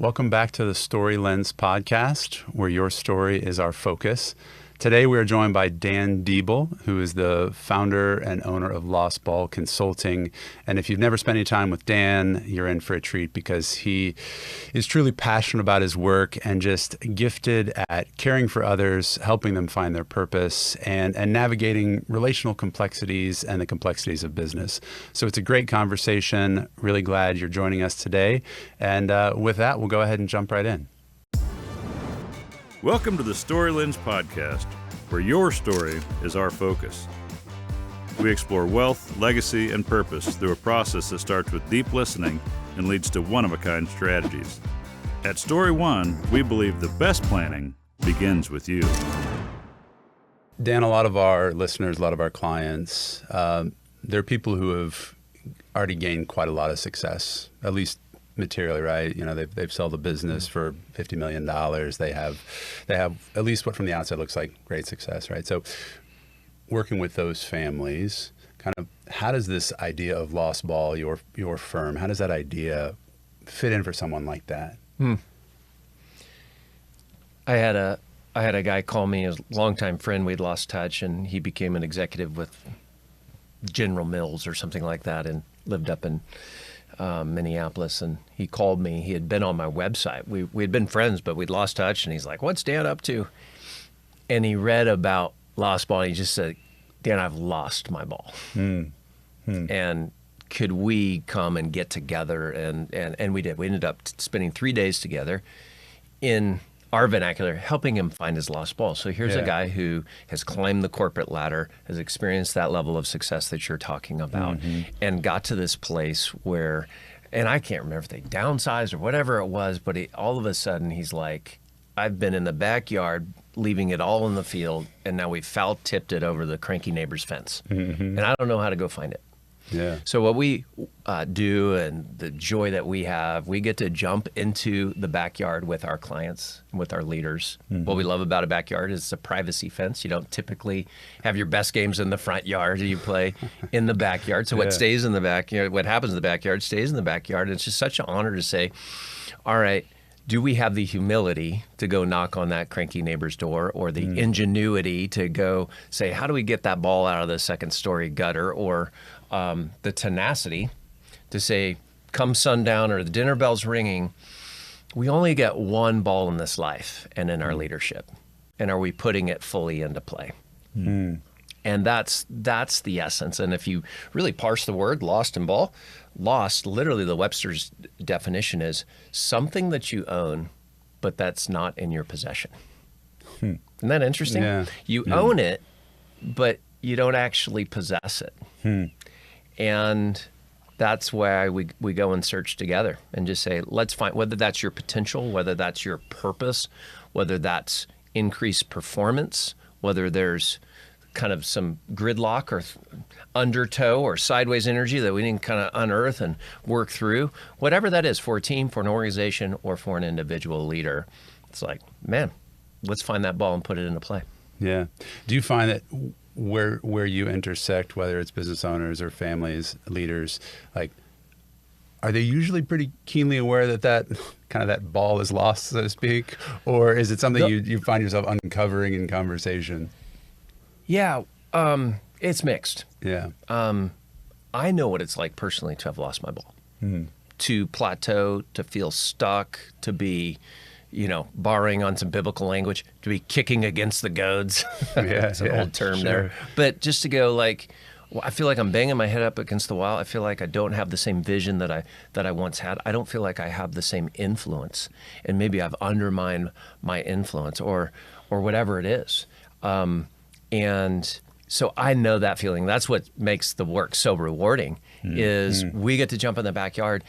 Welcome back to the Story Lens podcast, where your story is our focus. Today we are joined by Dan Deeble, who is the founder and owner of Lost Ball Consulting. And if you've never spent any time with Dan, you're in for a treat because he is truly passionate about his work and just gifted at caring for others, helping them find their purpose, and navigating relational complexities and the complexities of business. So it's a great conversation. Really glad you're joining us today. And with that, we'll go ahead and jump right in. Welcome to the Story Lens podcast, where your story is our focus. We explore wealth, legacy, and purpose through a process that starts with deep listening and leads to one-of-a-kind strategies. At Story One, we believe the best planning begins with you. Dan, a lot of our listeners, a lot of our clients, they're people who have already gained quite a lot of success, at least materially, right? You know, they've sold a business for $50 million. They have at least what from the outside looks like great success, right? So working with those families, kind of how does this idea of Lost Ball, your firm, how does that idea fit in for someone like that? I had a guy call me, a longtime friend. We'd lost touch, and he became an executive with General Mills or something like that, and lived up in Minneapolis. And he called me. He had been on my website. We had been friends, but we'd lost touch. And he's like, "What's Dan up to?" And he read about Lost Ball. And he just said, "Dan, I've lost my ball. And could we come and get together?" And we did. We ended up spending 3 days together in our vernacular, helping him find his lost ball. So here's a guy who has climbed the corporate ladder, has experienced that level of success that you're talking about, and got to this place where, and I can't remember if they downsized or whatever it was, but all of a sudden he's like, "I've been in the backyard, leaving it all in the field, and now we've foul-tipped it over the cranky neighbor's fence. And I don't know how to go find it." Yeah. So what we do, and the joy that we have, we get to jump into the backyard with our clients, with our leaders. What we love about a backyard is it's a privacy fence. You don't typically have your best games in the front yard. You play in the backyard. So what stays in the backyard, what happens in the backyard stays in the backyard. And it's just such an honor to say, all right, do we have the humility to go knock on that cranky neighbor's door, or the ingenuity to go say, how do we get that ball out of the second story gutter, or the tenacity to say, come sundown or the dinner bell's ringing, we only get one ball in this life and in our leadership. And are we putting it fully into play? And that's the essence. And if you really parse the word lost and ball, lost, literally the Webster's definition is something that you own, but that's not in your possession. Isn't that interesting? Yeah. You own it, but you don't actually possess it. And that's why we go and search together and just say, let's find, whether that's your potential, whether that's your purpose, whether that's increased performance, whether there's kind of some gridlock or undertow or sideways energy that we need to kind of unearth and work through, whatever that is for a team, for an organization, or for an individual leader. It's like, man, let's find that ball and put it into play. Yeah. Do you find that where you intersect, whether it's business owners or families, leaders, like, are they usually pretty keenly aware that kind of that ball is lost, so to speak? Or is it something you find yourself uncovering in conversation? Yeah, it's mixed. Yeah. I know what it's like personally to have lost my ball, to plateau, to feel stuck, to be, borrowing on some biblical language, to be kicking against the goads. It's an old term there. But just to go like, I feel like I'm banging my head up against the wall. I feel like I don't have the same vision that I once had. I don't feel like I have the same influence, and maybe I've undermined my influence or whatever it is. And so I know that feeling. That's what makes the work so rewarding, is we get to jump in the backyard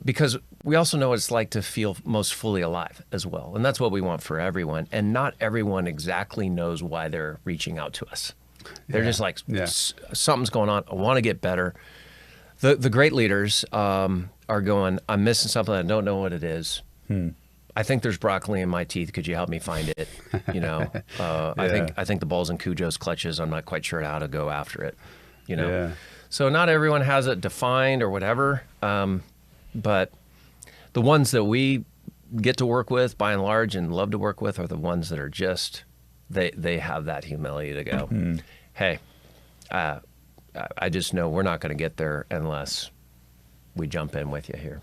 because we also know what it's like to feel most fully alive as well. And that's what we want for everyone. And not everyone exactly knows why they're reaching out to us. They're just like, something's going on. I want to get better. The great leaders are going, I'm missing something. I don't know what it is. I think there's broccoli in my teeth. Could you help me find it? I think the ball's in Cujo's clutches. I'm not quite sure how to go after it. So not everyone has it defined or whatever. But the ones that we get to work with by and large and love to work with are the ones that are just, they have that humility to go, hey, I just know we're not going to get there unless we jump in with you here.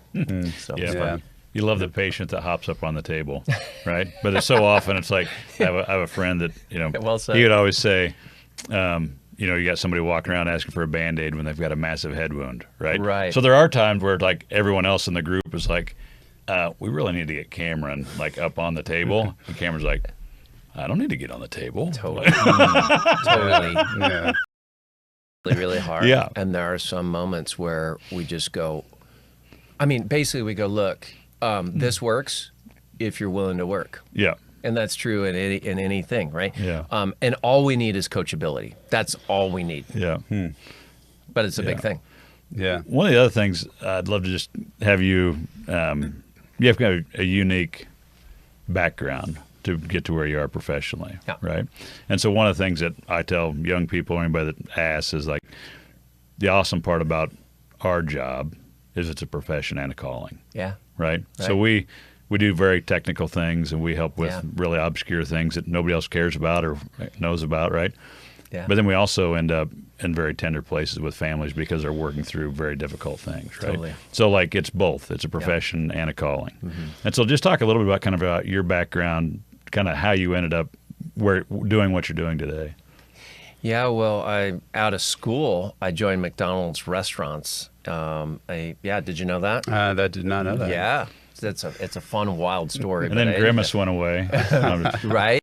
So it's fun. You love the patient that hops up on the table, right? But it's so often it's like I have a friend that Well said. he would always say, you got somebody walking around asking for a Band-Aid when they've got a massive head wound, right? Right. So there are times where like everyone else in the group is like, we really need to get Cameron like up on the table, and Cameron's like, I don't need to get on the table. Totally. Totally. Yeah. Really hard. Yeah. And there are some moments where we just go, basically we go, look, this works if you're willing to work. Yeah. And that's true in anything, right? Yeah. And all we need is coachability. That's all we need. Yeah. But it's a big thing. Yeah. One of the other things I'd love to just have you, you have kind of a unique background to get to where you are professionally, right? And so one of the things that I tell young people, anybody that asks, is like the awesome part about our job is it's a profession and a calling. Yeah. Right? So we do very technical things, and we help with really obscure things that nobody else cares about or knows about, right? Yeah. But then we also end up in very tender places with families because they're working through very difficult things, right? Totally. So like it's both. It's a profession and a calling. And so just talk a little bit about kind of about your background, kind of how you ended up doing what you're doing today. Yeah, well, out of school, I joined McDonald's restaurants. Did you know that? That did not know that. Yeah. It's a fun, wild story. And then Grimace went away. Right?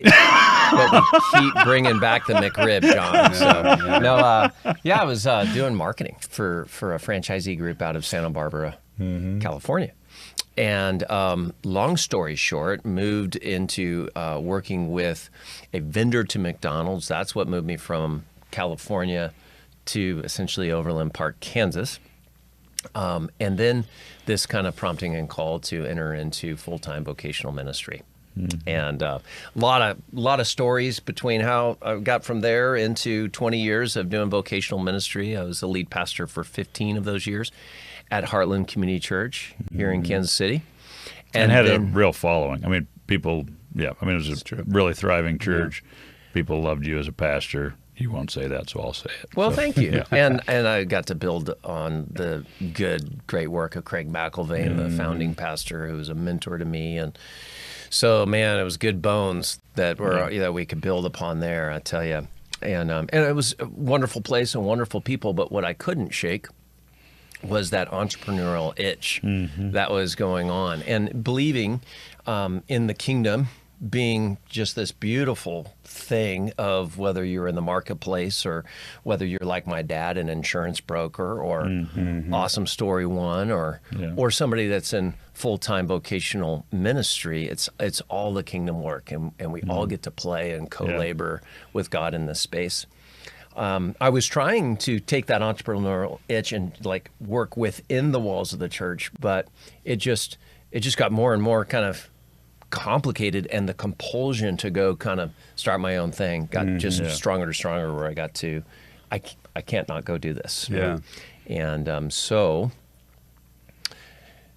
But we keep bringing back the McRib, John. So, I was doing marketing for a franchisee group out of Santa Barbara, California. And long story short, moved into working with a vendor to McDonald's. That's what moved me from California to essentially Overland Park, Kansas. And then this kind of prompting and call to enter into full-time vocational ministry. And a lot of stories between how I got from there into 20 years of doing vocational ministry. I was the lead pastor for 15 of those years at Heartland Community Church here in Kansas City. And had a real following. I mean, people, it was a really thriving church. Yeah. People loved you as a pastor. You won't say that, so I'll say it. Well, thank you. And I got to build on the great work of Craig McElvain, the founding pastor, who was a mentor to me. And so, man, it was good bones that we could build upon there, I tell you. And it was a wonderful place and wonderful people. But what I couldn't shake was that entrepreneurial itch that was going on, and believing in the kingdom being just this beautiful thing of whether you're in the marketplace or whether you're like my dad, an insurance broker, or Awesome Story One, or somebody that's in full-time vocational ministry. It's all the kingdom work, and we all get to play and co-labor with God in this space. I was trying to take that entrepreneurial itch and like work within the walls of the church, but it just got more and more kind of complicated, and the compulsion to go kind of start my own thing got just stronger and stronger, where I got to, I can't not go do this. Yeah. And so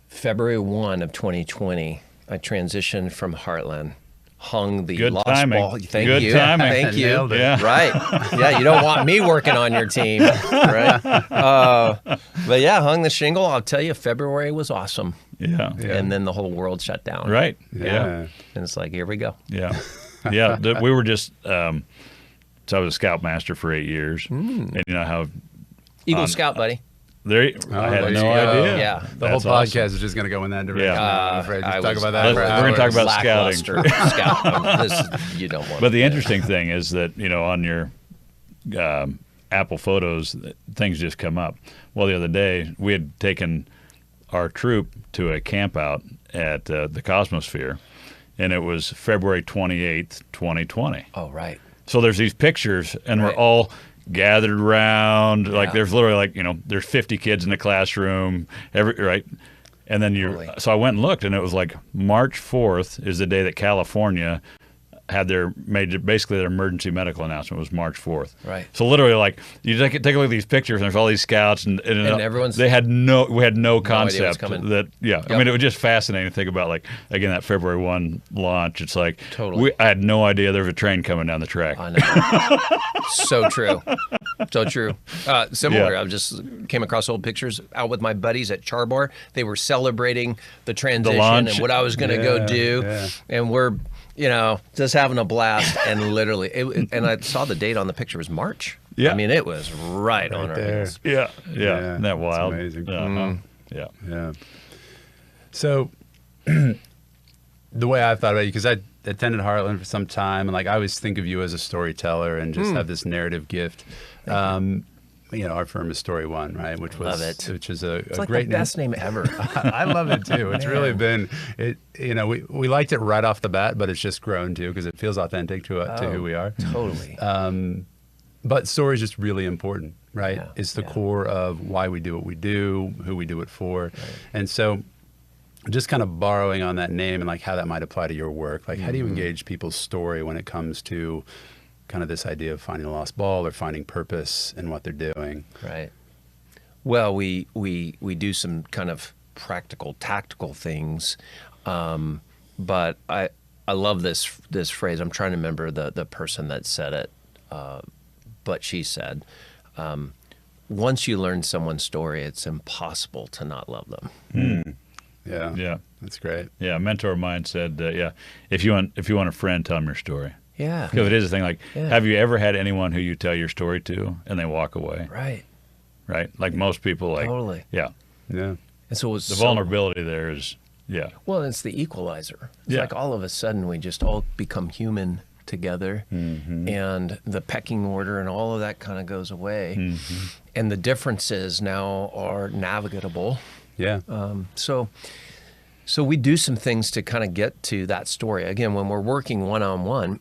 February 1 of 2020, I transitioned from Heartland, hung the Good lost timing. ball. Thank Good you. timing. Thank you. Nailed it. Yeah. Right. Yeah, you don't want me working on your team, right? But yeah, hung the shingle. I'll tell you, February was awesome. Yeah. And then the whole world shut down. Right. Yeah. And it's like, here we go. Yeah. Yeah. We were just, so I was a scoutmaster for 8 years. And you know how Eagle Scout, buddy. I had there no you go. idea. Yeah. The whole That's podcast awesome. is just going to go in that direction. Yeah. I'm afraid. I Just talk was- about that for We're gonna hours. talk about scouting. Lackluster scout. You don't want But the interesting thing is that, on your Apple Photos, things just come up. Well, the other day, we had taken our troop to a camp out at the Cosmosphere, and it was February 28th, 2020. Oh, right. So there's these pictures, and Right. we're all gathered around. Like Yeah. there's literally there's 50 kids in the classroom, right? And then Totally. so I went and looked, and it was like March 4th is the day that California had basically their emergency medical announcement was March 4th. Right. So literally, like, you take a look at these pictures, and there's all these scouts, and everyone's we had no idea what's concept coming. that. Yeah, Yep. I mean, it was just fascinating to think about. Like, again, that February 1 launch. It's like Totally. I had no idea there was a train coming down the track. I know. So true. So true. Similar. Yeah. I just came across old pictures out with my buddies at Char Bar. They were celebrating the transition launch. and what I was going to go do. Yeah. And we're, just having a blast. And literally, and I saw the date on the picture was March. Yeah. I mean, it was right on our there. heels. Yeah. Yeah, Isn't that it's wild? amazing. Yeah. Yeah. So the way I've thought about you, because I attended Heartland for some time, and like I always think of you as a storyteller and just have this narrative gift. Our firm is Story One, right? Which Love it. Which is a It's like great the best name ever. I love it too. It's really been it. We liked it right off the bat, but it's just grown too because it feels authentic to who we are. Totally. But story is just really important, right? Yeah, It's the yeah. core of why we do what we do, who we do it for, and so just kind of borrowing on that name and like how that might apply to your work. Like, how do you engage people's story when it comes to kind of this idea of finding a lost ball or finding purpose in what they're doing? Right. Well, we do some kind of practical, tactical things, but I love this phrase. I'm trying to remember the person that said it, but she said, "Once you learn someone's story, it's impossible to not love them." Yeah. Yeah. That's great. Yeah. A mentor of mine said, if you want a friend, tell them your story. Yeah. Because it is a thing. Like, Yeah. have you ever had anyone who you tell your story to and they walk away? Right. Right. Like most people, like, Totally. yeah. Yeah. And so it was The vulnerability there is, yeah. Well, it's the equalizer. It's Yeah. like all of a sudden we just all become human together, and the pecking order and all of that kind of goes away, and the differences now are navigable. Yeah. So we do some things to kind of get to that story. Again, when we're working one-on-one,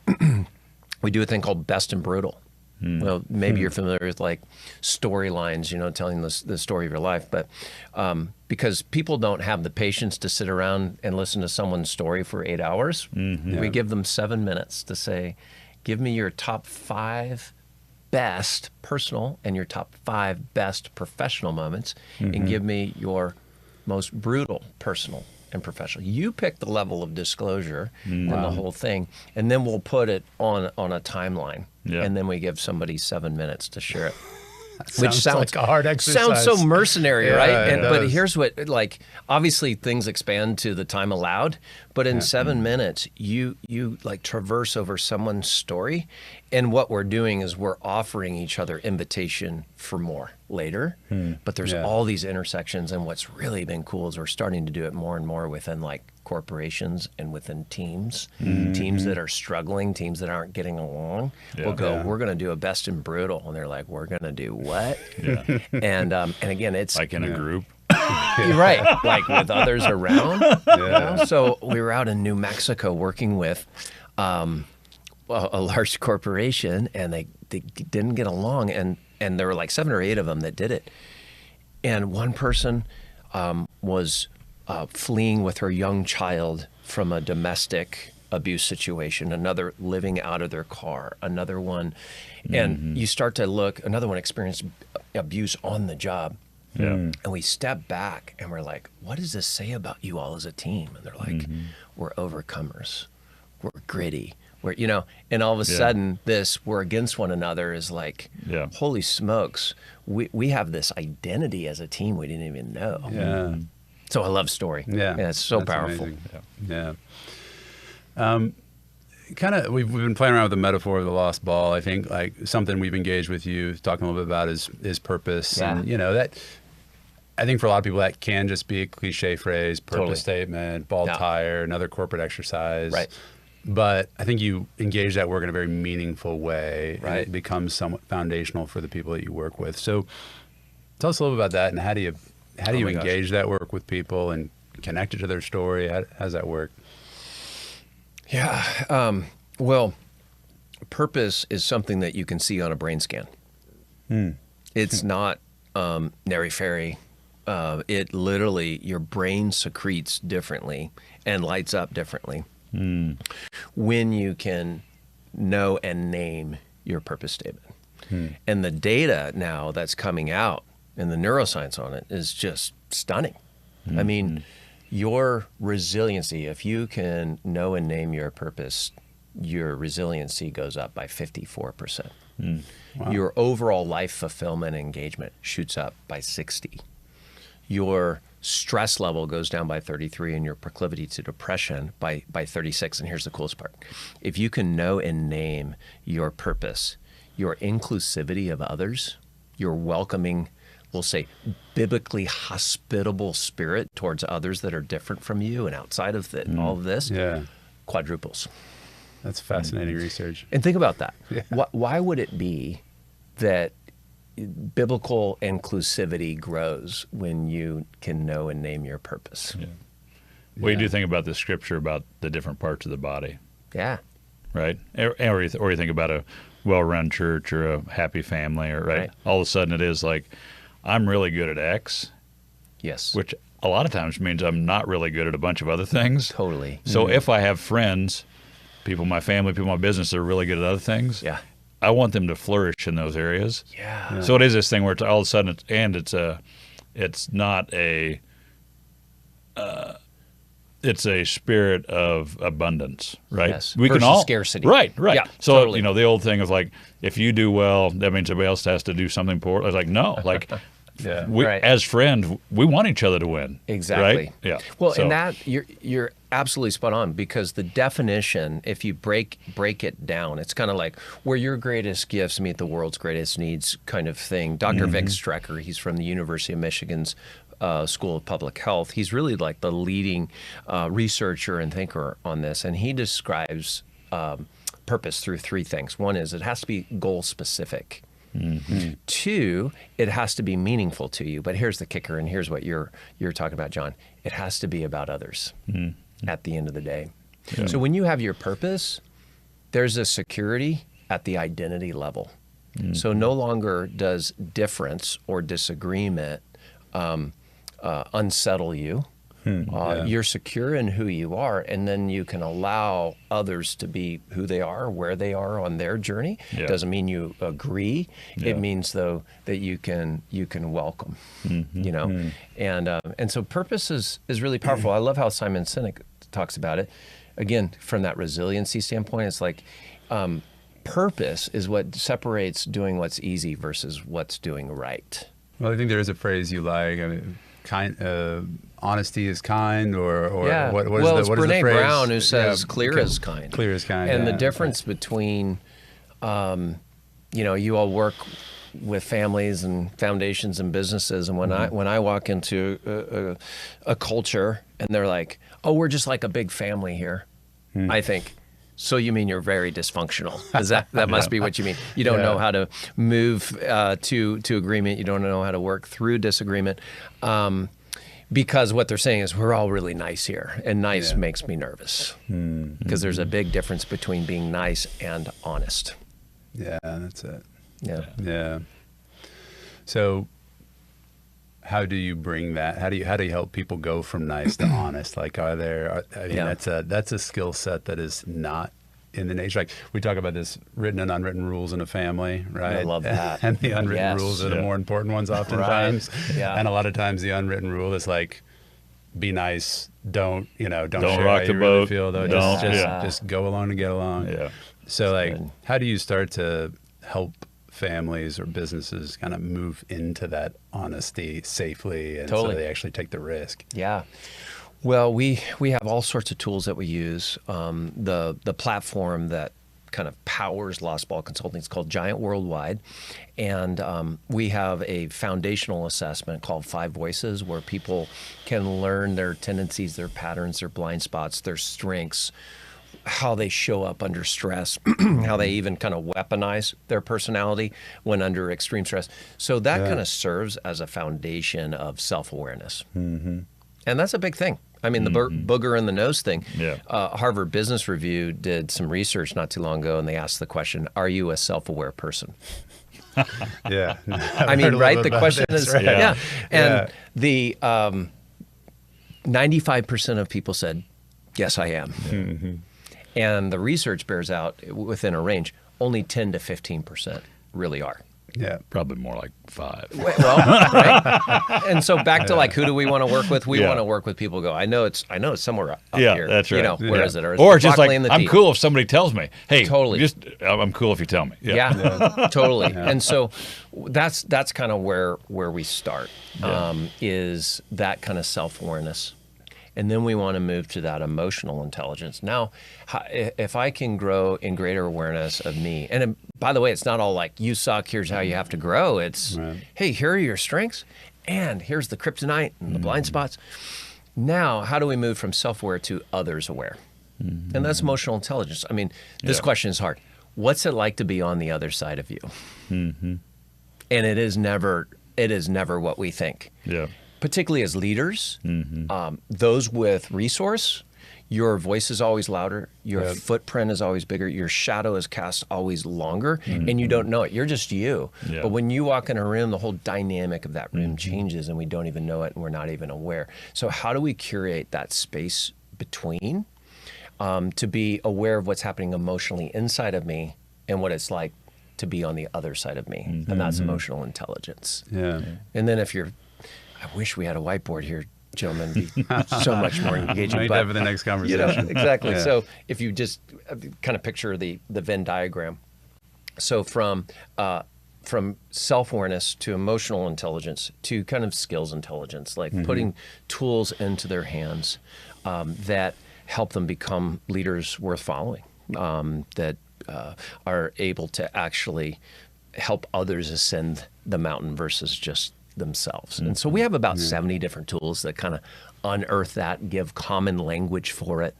we do a thing called best and brutal. Well, maybe you're familiar with like storylines, telling the story of your life. But because people don't have the patience to sit around and listen to someone's story for 8 hours, we give them 7 minutes to say, give me your top 5 best personal and your top 5 best professional moments, and give me your most brutal personal and professional. You pick the level of disclosure and the whole thing, and then we'll put it on a timeline. Yeah. And then we give somebody 7 minutes to share it. Sounds like a hard exercise. Sounds so mercenary, Yeah, right? it But does. here's what, like, obviously things expand to the time allowed, but in 7 minutes, you like traverse over someone's story, and what we're doing is we're offering each other invitation for more later. But there's Yeah. all these intersections, and what's really been cool is we're starting to do it more and more within like corporations and within teams, teams that are struggling, teams that aren't getting along. Yeah. We'll go, Yeah. we're going to do a best and brutal, and they're like, we're going to do what? Yeah. And again, it's Like in a group. you're right, like with others around. Yeah. So we were out in New Mexico working with a large corporation, and they didn't get along, and there were like 7 or 8 of them that did it. And one person was fleeing with her young child from a domestic abuse situation, another living out of their car, another one. And you start to look, another one experienced abuse on the job. Yeah. And we step back and we're like, what does this say about you all as a team? And they're like, we're overcomers. We're gritty. We're, and all of a sudden this, we're against one another is like, Yeah. holy smokes. We have this identity as a team we didn't even know. Yeah. So I love story. Yeah. It's so That's powerful. amazing. Yeah. Kind of, we've been playing around with the metaphor of the lost ball. I think like something we've engaged with you talking a little bit about is purpose. Yeah. And that I think for a lot of people that can just be a cliche phrase, purpose Totally. statement, bald Yeah. tire, another corporate exercise. Right. But I think you engage that work in a very meaningful way. And Right. it becomes somewhat foundational for the people that you work with. So tell us a little bit about that, and how do you Oh my gosh. engage that work with people and connect it to their story? How does that work? Yeah. Well, purpose is something that you can see on a brain scan. It's not nary-fairy. It literally, your brain secretes differently and lights up differently. when you can know and name your purpose statement. And the data now that's coming out and the neuroscience on it is just stunning. I mean, your resiliency, if you can know and name your purpose, your resiliency goes up by 54%. Wow. Your overall life fulfillment and engagement shoots up by 60. Your stress level goes down by 33 and your proclivity to depression by 36. And here's the coolest part. If you can know and name your purpose, your inclusivity of others, your welcoming, we'll say, biblically hospitable spirit towards others that are different from you and outside of all of this, quadruples. That's fascinating research. And think about that. Yeah. Why would it be that biblical inclusivity grows when you can know and name your purpose? Yeah. Well, you do think about the scripture about the different parts of the body. Yeah. Right? Or you think about a well-run church or a happy family, or right? All of a sudden it is like, I'm really good at X. Yes. Which a lot of times means I'm not really good at a bunch of other things. Totally. So if I have friends, people in my family, people in my business that are really good at other things, I want them to flourish in those areas. Yeah. So it is this thing where it's all of a sudden it's not a it's a spirit of abundance, right? Yes. We versus can all scarcity. Right. Yeah, So totally. the old thing is like, if you do well, that means everybody else has to do something poor. I was like, no, like as friends, we want each other to win. Exactly. Right? Yeah. Well, and that you're absolutely spot on, because the definition, if you break it down, it's kind of like where your greatest gifts meet the world's greatest needs kind of thing. Dr. Vic Strecker, he's from the University of Michigan's School of Public Health. He's really like the leading researcher and thinker on this, and he describes purpose through three things. One is it has to be goal specific. Two, it has to be meaningful to you. But here's the kicker, and here's what you're talking about, John. It has to be about others at the end of the day. Yeah. So when you have your purpose, there's a security at the identity level. So no longer does difference or disagreement unsettle you. You're secure in who you are, and then you can allow others to be who they are, where they are on their journey. Doesn't mean you agree. It means, though, that you can welcome. You know, and so purpose is really powerful. I love how Simon Sinek talks about it. Again, from that resiliency standpoint, it's like purpose is what separates doing what's easy versus what's doing right. Well, I think there is a phrase you like. I mean, honesty is kind, or what is it's the Brene phrase? Brown who says clear is kind. Clear is kind. And the difference between, you all work with families and foundations and businesses, and when I walk into a culture and they're like, oh, we're just like a big family here, I think, so you mean you're very dysfunctional? Is that must be what you mean? You don't know how to move to agreement. You don't know how to work through disagreement, because what they're saying is we're all really nice here, and nice makes me nervous, because there's a big difference between being nice and honest. Yeah, that's it. Yeah. So, how do you bring that? How do you help people go from nice to honest? Like, that's a skill set that is not in the nature. Like, we talk about this written and unwritten rules in a family, right? I love that. And the unwritten rules are the more important ones oftentimes. Right. Yeah. And a lot of times the unwritten rule is like, be nice. Don't share rock how the you boat. really feel. Though. Just go along to get along. Yeah. So, That's like, good. how do you start to help families or businesses kind of move into that honesty safely, and so they actually take the risk? Yeah. Well, we have all sorts of tools that we use. The platform that kind of powers Lost Ball Consulting is called Giant Worldwide, and we have a foundational assessment called 5 Voices, where people can learn their tendencies, their patterns, their blind spots, their strengths, how they show up under stress, how they even kind of weaponize their personality when under extreme stress. So that kind of serves as a foundation of self-awareness. And that's a big thing. I mean, the booger in the nose thing. Harvard Business Review did some research not too long ago, and they asked the question, are you a self-aware person? I mean, right? The question is, And the 95% of people said, Yes, I am. And the research bears out within a range, only 10 to 15% really are. Yeah. Probably more like 5. Well, right? And so back to like, who do we want to work with? We want to work with people who go, I know it's somewhere up here. That's right. You know, where is it? Or just like, I'm cool if somebody tells me. Hey, Totally. I'm cool if you tell me. Yeah, totally. Yeah. And so that's kind of where we start, is that kind of self-awareness. And then we want to move to that emotional intelligence. Now, if I can grow in greater awareness of me, and by the way, it's not all like, you suck, here's how you have to grow. It's, hey, here are your strengths, and here's the kryptonite and the blind spots. Now, how do we move from self-aware to others-aware? And that's emotional intelligence. I mean, this question is hard. What's it like to be on the other side of you? And it is never what we think. Yeah. Particularly as leaders, those with resource, your voice is always louder, your footprint is always bigger, your shadow is cast always longer, and you don't know it. You're just you. Yeah. But when you walk in a room, the whole dynamic of that room changes, and we don't even know it, and we're not even aware. So how do we curate that space between to be aware of what's happening emotionally inside of me and what it's like to be on the other side of me? And that's emotional intelligence. Yeah. And then I wish we had a whiteboard here, gentlemen. It'd be so much more engaging. Might have for the next conversation. Exactly. Yeah. So if you just kind of picture the Venn diagram. So from self-awareness to emotional intelligence to kind of skills intelligence, like putting tools into their hands that help them become leaders worth following, that are able to actually help others ascend the mountain versus just themselves. And so we have about 70 different tools that kind of unearth that, give common language for it,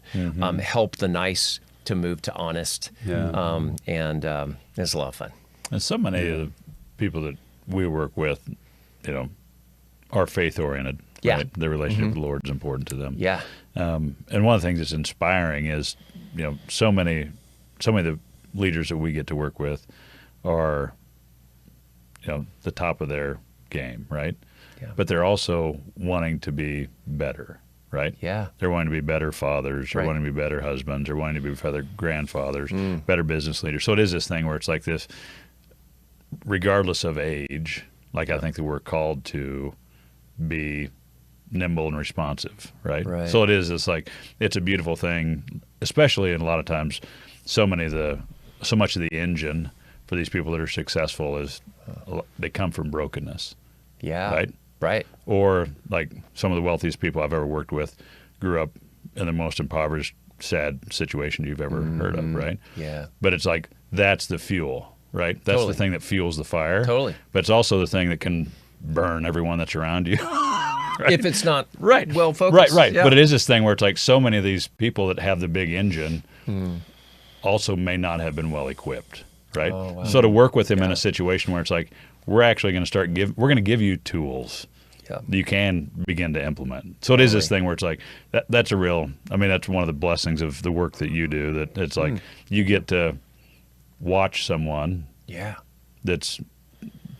help the nice to move to honest. And it's a lot of fun. And so many of the people that we work with, are faith-oriented. Yeah. Right? Their relationship with the Lord is important to them. Yeah. And one of the things that's inspiring is, so many of the leaders that we get to work with are, the top of their game, right? Yeah. But they're also wanting to be better, right? Yeah. They're wanting to be better fathers, or wanting to be better husbands, or wanting to be better grandfathers, better business leaders. So it is this thing where it's like this, regardless of age, like I think that we're called to be nimble and responsive, right? So it is this like, it's a beautiful thing, especially in a lot of times, so much of the engine for these people that are successful is they come from brokenness. Yeah. Right. Or like some of the wealthiest people I've ever worked with grew up in the most impoverished, sad situation you've ever heard of, right? Yeah. But it's like, that's the fuel, right? That's Totally. the thing that fuels the fire. Totally. But it's also the thing that can burn everyone that's around you. Right? If it's not well focused. Right. Yeah. But it is this thing where it's like, so many of these people that have the big engine also may not have been well equipped, right? Oh, wow. So to work with them in a situation where it's like, we're actually going to we're going to give you tools that you can begin to implement. So it is this thing where it's like, that's one of the blessings of the work that you do, that it's like you get to watch someone that's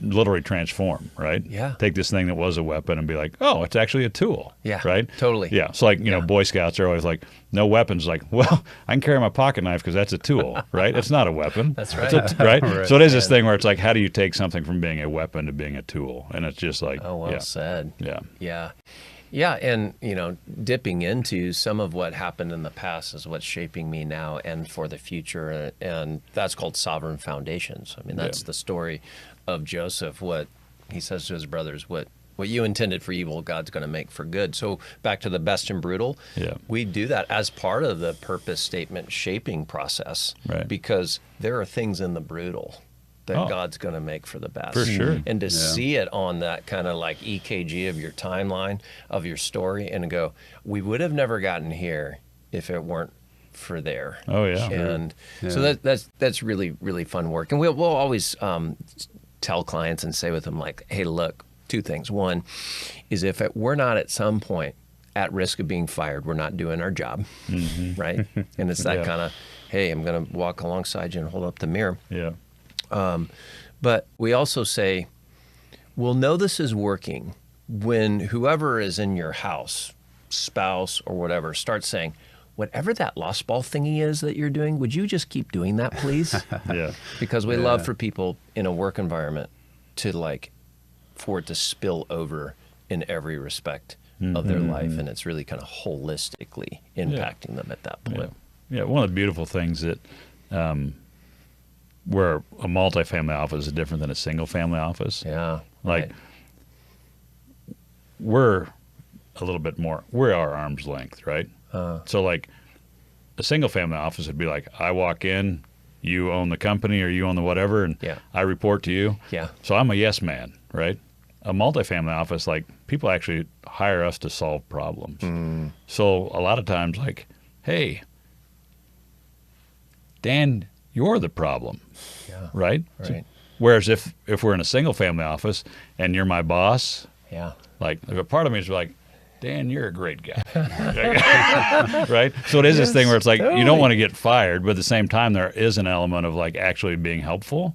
literally transform, right? Yeah. Take this thing that was a weapon and be like, oh, it's actually a tool. Yeah. Right? Totally. Yeah. So like, Boy Scouts are always like, no weapons. Like, well, I can carry my pocket knife because that's a tool, right? It's not a weapon. That's right. Right? So it is this thing where it's like, how do you take something from being a weapon to being a tool? And it's just like, oh, well said. Yeah. Yeah. Yeah, and dipping into some of what happened in the past is what's shaping me now and for the future, and that's called sovereign foundations. I mean, that's the story of Joseph. What he says to his brothers, what you intended for evil, God's going to make for good. So back to the best and brutal, we do that as part of the purpose statement shaping process, right? Because there are things in the brutal that God's going to make for the best. For sure. And to see it on that kind of like EKG of your timeline, of your story, and go, we would have never gotten here if it weren't for there. Oh, yeah. And so that's really, really fun work. And we'll always tell clients and say with them, like, hey, look, two things. One is if we're not at some point at risk of being fired, we're not doing our job, right? And it's that kind of, hey, I'm going to walk alongside you and hold up the mirror. Yeah. But we also say, we'll know this is working when whoever is in your house, spouse or whatever, starts saying, whatever that lost ball thingy is that you're doing, would you just keep doing that, please? Yeah. Because we love for people in a work environment to like, for it to spill over in every respect of their life. And it's really kind of holistically impacting them at that point. Yeah. One of the beautiful things that, where a multifamily office is different than a single family office. Yeah. Like, right. we're a little bit more, we're our arm's length, right? So like a single family office would be like, I walk in, you own the company or you own the whatever, and I report to you. Yeah. So I'm a yes man, right? A multifamily office, like, people actually hire us to solve problems. So a lot of times, like, hey, Dan, you're the problem, right? So, whereas if we're in a single family office and you're my boss, like, a part of me is like, Dan, you're a great guy, right? So it is this thing where it's like, you don't want to get fired, but at the same time, there is an element of like actually being helpful.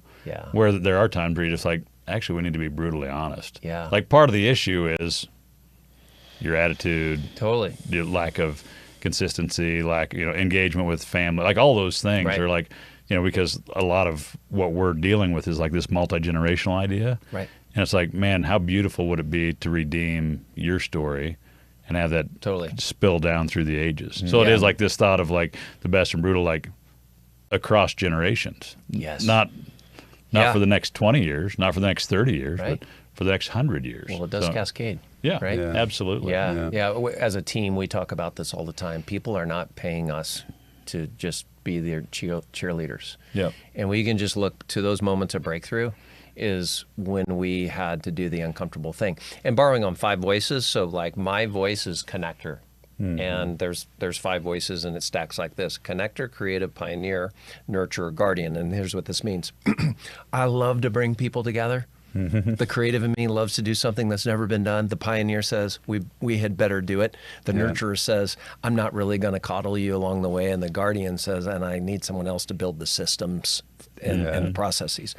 Where there are times where you're just like, actually, we need to be brutally honest. Like, part of the issue is your attitude, your lack of consistency, engagement with family, like all those things are like, because a lot of what we're dealing with is like this multi-generational idea. Right. And it's like, man, how beautiful would it be to redeem your story and have that spill down through the ages. So it is like this thought of like the best and brutal, like across generations. Yes. Not for the next 20 years, not for the next 30 years, but for the next 100 years. Well, it does cascade. Yeah, right? Absolutely. Yeah. As a team, we talk about this all the time. People are not paying us to just be their cheerleaders. Yeah. And we can just look to those moments of breakthrough is when we had to do the uncomfortable thing. And borrowing on 5 voices, so like my voice is connector. And there's 5 voices and it stacks like this: connector, creative, pioneer, nurturer, guardian. And here's what this means. I love to bring people together. The creative in me loves to do something that's never been done. The pioneer says we had better do it. The nurturer says, I'm not really going to coddle you along the way. And the guardian says, and I need someone else to build the systems and the processes.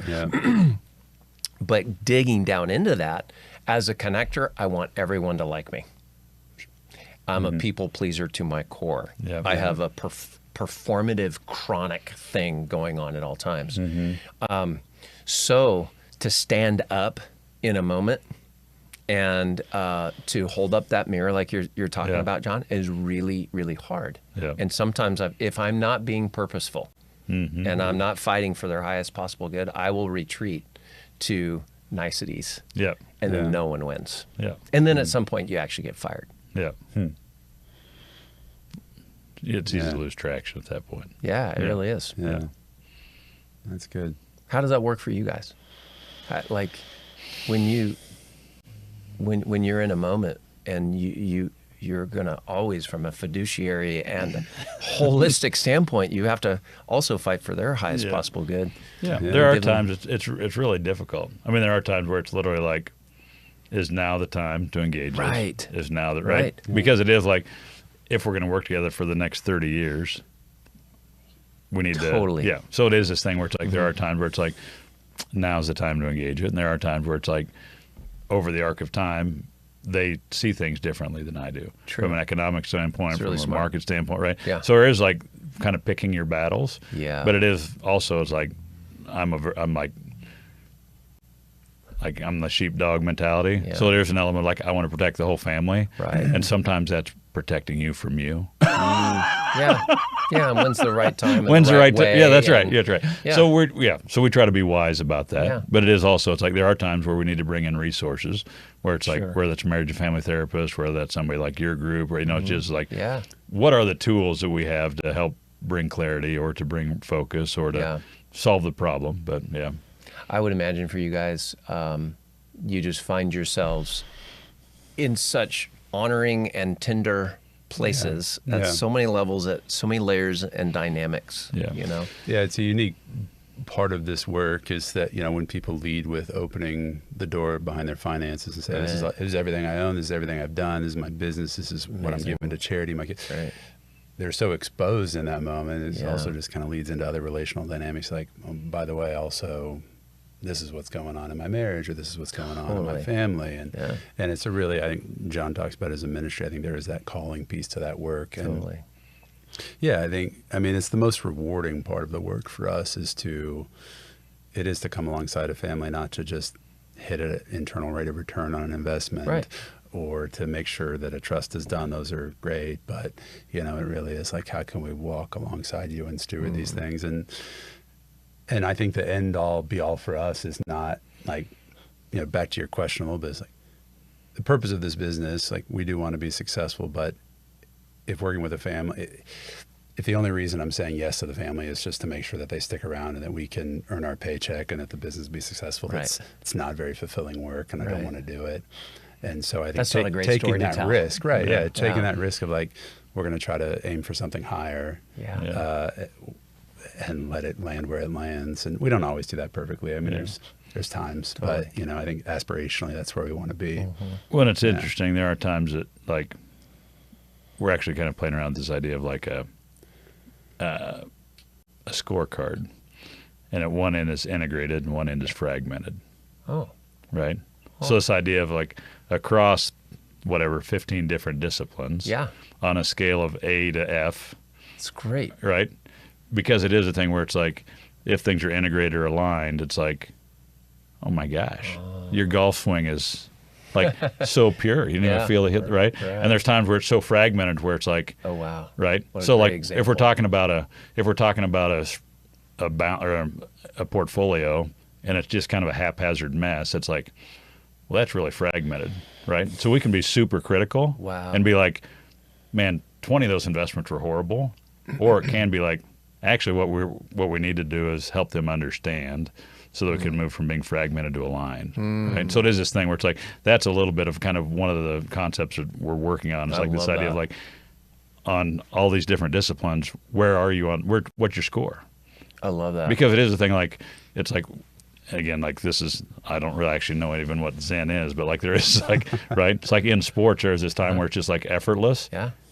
But digging down into that, as a connector, I want everyone to like me. I'm a people pleaser to my core. I have a performative, chronic thing going on at all times. So to stand up in a moment and to hold up that mirror like you're talking about, John, is really, really hard. And sometimes if I'm not being purposeful and I'm not fighting for their highest possible good, I will retreat to niceties. And then no one wins. And then at some point you actually get fired. It's easy to lose traction at that point. It really is. That's good. How does that work for you guys? Like when you're in a moment and you're gonna always, from a fiduciary and holistic standpoint, you have to also fight for their highest possible good. There are times it's really difficult. I mean, there are times where it's literally like, is now the time to engage us? Is now the right? Because it is like, if we're going to work together for the next 30 years, we need to. So it is this thing where it's like, there are times where it's like, now's the time to engage it. And there are times where it's like, over the arc of time, they see things differently than I do. From an economic standpoint, from a market standpoint, right? So there is like kind of picking your battles. But it is also, it's like, I'm the sheepdog mentality. So there's an element like, I want to protect the whole family. And sometimes that's protecting you from you. And when's the right time? When's the right time? Yeah, that's right. That's right. So we try to be wise about that. But it is also, it's like, there are times where we need to bring in resources, where it's like, whether that's a marriage and family therapist, whether that's somebody like your group, or, it's just like, what are the tools that we have to help bring clarity or to bring focus or to solve the problem? But I would imagine for you guys, you just find yourselves in such honoring and tender places at so many levels, at so many layers and dynamics. It's a unique part of this work is that, when people lead with opening the door behind their finances and say, this is everything I own, this is everything I've done, this is my business, this is what I'm giving to charity, my kids. They're so exposed in that moment. It also just kind of leads into other relational dynamics, like, by the way, also, this is what's going on in my marriage, or this is what's going on in my family. And it's a really, I think John talks about as a ministry, I think there is that calling piece to that work. And Yeah, I mean, it's the most rewarding part of the work for us is to come alongside a family, not to just hit an internal rate of return on an investment. Right. Or to make sure that a trust is done. Those are great, but it really is like, how can we walk alongside you and steward these things? And I think the end all be all for us is not like, back to your question a little bit, is like the purpose of this business, like we do want to be successful, but if working with a family, if the only reason I'm saying yes to the family is just to make sure that they stick around and that we can earn our paycheck and that the business be successful, Right. it's not very fulfilling work, and I don't want to do it. And so I think That's not a great taking story to that tell. risk, right? Yeah. Yeah, taking that risk of like, we're going to try to aim for something higher, and let it land where it lands. And we don't always do that perfectly. I mean, there's times, but I think aspirationally, that's where we want to be. Well, it's interesting. There are times that like we're actually kind of playing around with this idea of like a scorecard, and at one end is integrated and one end is fragmented. Oh, Right. So this idea of like across whatever 15 different disciplines, on a scale of A to F, it's great. right? Because it is a thing where it's like if things are integrated or aligned, it's like, oh my gosh, your golf swing is like so pure. You don't even feel the hit, right? And there's times where it's so fragmented where it's like, Oh wow. right? What a So great like example. if we're talking about a portfolio and it's just kind of a haphazard mess, it's like, well, that's really fragmented, right? So we can be super critical Wow. and be like, man, 20 of those investments were horrible. Or it can be like, actually what we need to do is help them understand so that we can move from being fragmented to aligned. Right? So it is this thing where it's like, that's a little bit of kind of one of the concepts that we're working on. It's I like this love idea of that. like, on all these different disciplines, where are you what's your score? I love that. Because it is a thing like, it's like, again, like this is, I don't really actually know even what Zen is, but like there is like, right? It's like in sports, there's this time where it's just like effortless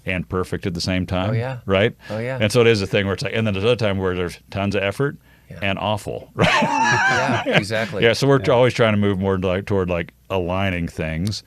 and perfect at the same time. Oh, yeah. Right? Oh, yeah. And so it is a thing where it's like, and then there's other time where there's tons of effort and awful. Right? Yeah, exactly. Yeah. So we're always trying to move more toward like aligning things.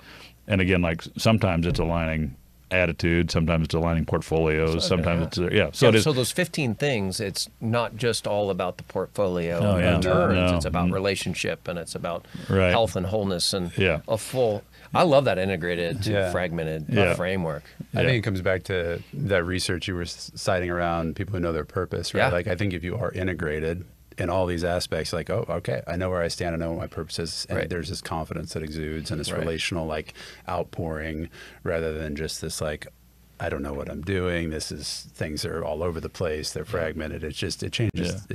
And again, like sometimes it's aligning attitude, sometimes it's aligning portfolios, sometimes it's, So it is. So those 15 things, it's not just all about the portfolio Oh, and yeah. returns. No. It's about relationship, and it's about Right. health and wholeness, and Yeah. a full. I love that integrated to fragmented framework. I think it comes back to that research you were citing around people who know their purpose, right? Yeah. Like I think if you are integrated in all these aspects, like, oh, okay, I know where I stand, I know what my purpose is, and Right. there's this confidence that exudes and this Right. relational like outpouring rather than just this like, I don't know what I'm doing. Things are all over the place. They're fragmented. It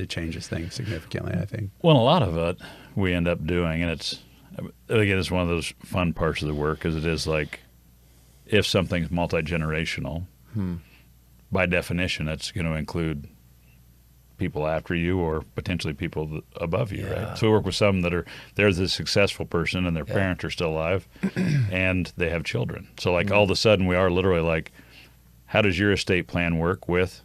changes things significantly, I think. Well, a lot of it we end up doing, and it's one of those fun parts of the work, because it is like, if something's multi-generational, by definition, it's going to include people after you or potentially people above you, right? So we work with some there's a successful person and their parents are still alive and they have children. So like all of a sudden we are literally like, how does your estate plan work with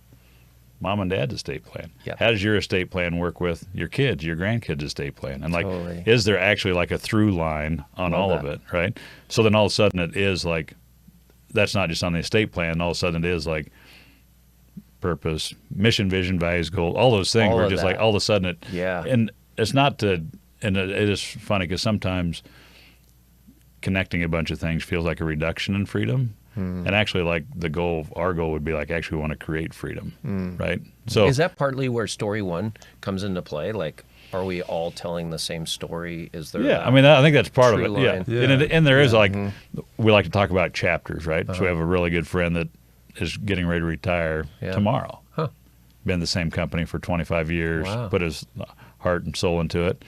mom and dad's estate plan? Yep. How does your estate plan work with your kids, your grandkids' estate plan? And like, Totally. is there actually like a through line on all of it, right? So then all of a sudden it is like, that's not just on the estate plan. All of a sudden it is like purpose, mission, vision, values, goal, all those things. All We're of just that. like, all of a sudden it, Yeah. and it's not to, and it is funny because sometimes connecting a bunch of things feels like a reduction in freedom. And actually, like our goal would be like, actually we want to create freedom, right? So Is that partly where story one comes into play? Like, are we all telling the same story? Is there? yeah, I mean, I think that's part of it. true Yeah. line? And there is like, we like to talk about chapters, right? So we have a really good friend that is getting ready to retire tomorrow. Huh. Been in the same company for 25 years, Wow. put his heart and soul into it.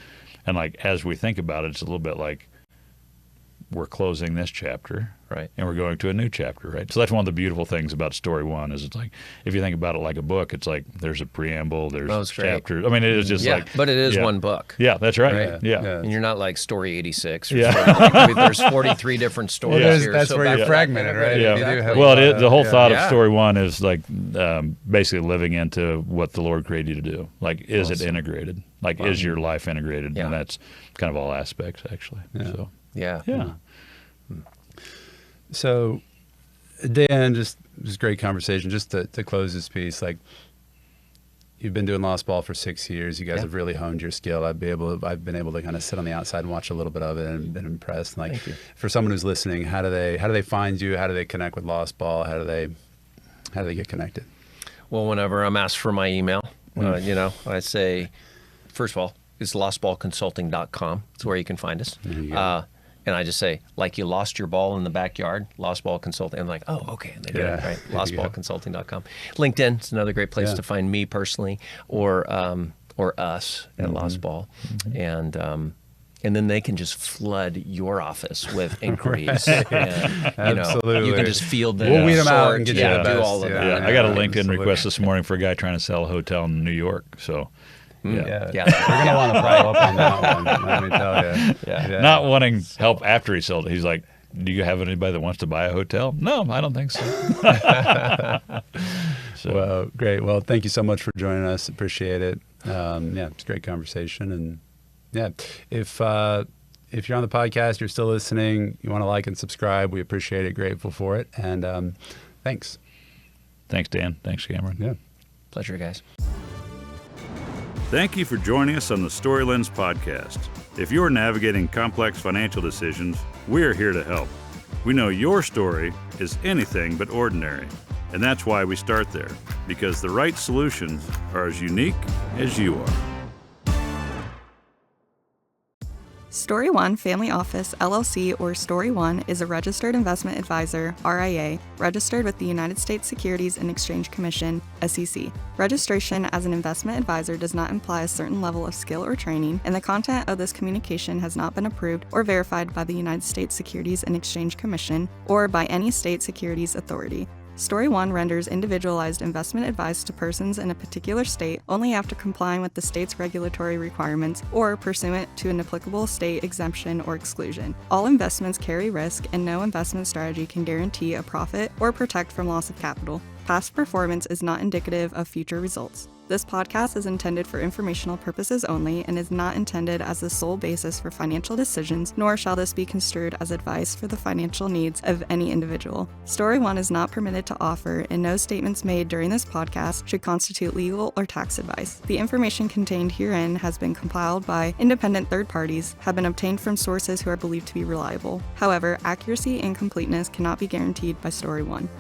And like, as we think about it, it's a little bit like we're closing this chapter. Right. And we're going to a new chapter, right? So that's one of the beautiful things about story one is it's like, if you think about it like a book, it's like there's a preamble, there's it's great. chapters. I mean, it is just Yeah, like. but it is yeah. one book. Yeah, that's right. Right. Yeah. Yeah. And you're not like story 86. Or Yeah. something. Like, there's 43 different stories here. That's so where back you're to fragmented, right? Yeah. You do have Well, a lot the whole of- thought of Yeah. story one is like basically living into what the Lord created you to do. Like, is it integrated? Like, is your life integrated? Yeah. And that's kind of all aspects, actually. Yeah. So, Yeah. yeah. So, Dan, just was a great conversation. Just to close this piece, like, you've been doing Lost Ball for 6 years. You guys have really honed your skill. I've been able to kind of sit on the outside and watch a little bit of it and been impressed. Like, Thank you. For someone who's listening, how do they find you? How do they connect with Lost Ball? How do they get connected? Well, whenever I'm asked for my email, I say, first of all, it's lostballconsulting.com. It's where you can find us. And I just say, like you lost your ball in the backyard, Lost Ball Consulting. I'm like, oh, okay. And they do it, right? Lostballconsulting.com. LinkedIn is another great place to find me personally, or us at Lost Ball. And then they can just flood your office with inquiries. And, you can just field them. We'll weed them out and get you the do best. all of that. I got a LinkedIn request this morning for a guy trying to sell a hotel in New York. So, We're going to want to follow up on that one, let me tell you. not wanting help after he sold it. He's like, do you have anybody that wants to buy a hotel? No, I don't think so. Well, great. Well, thank you so much for joining us. Appreciate it. It's a great conversation. And if you're on the podcast, you're still listening, you want to like and subscribe, we appreciate it. Grateful for it. And thanks. Thanks, Dan. Thanks, Cameron. Yeah. Pleasure, guys. Thank you for joining us on the Story Lens podcast. If you're navigating complex financial decisions, we're here to help. We know your story is anything but ordinary, and that's why we start there, because the right solutions are as unique as you are. Story One Family Office, LLC, or Story One is a registered investment advisor, RIA, registered with the United States Securities and Exchange Commission, SEC. Registration as an investment advisor does not imply a certain level of skill or training, and the content of this communication has not been approved or verified by the United States Securities and Exchange Commission or by any state securities authority. Story One renders individualized investment advice to persons in a particular state only after complying with the state's regulatory requirements or pursuant to an applicable state exemption or exclusion. All investments carry risk, and no investment strategy can guarantee a profit or protect from loss of capital. Past performance is not indicative of future results. This podcast is intended for informational purposes only and is not intended as the sole basis for financial decisions, nor shall this be construed as advice for the financial needs of any individual. Story One is not permitted to offer, and no statements made during this podcast should constitute legal or tax advice. The information contained herein has been compiled by independent third parties, have been obtained from sources who are believed to be reliable. However, accuracy and completeness cannot be guaranteed by Story One.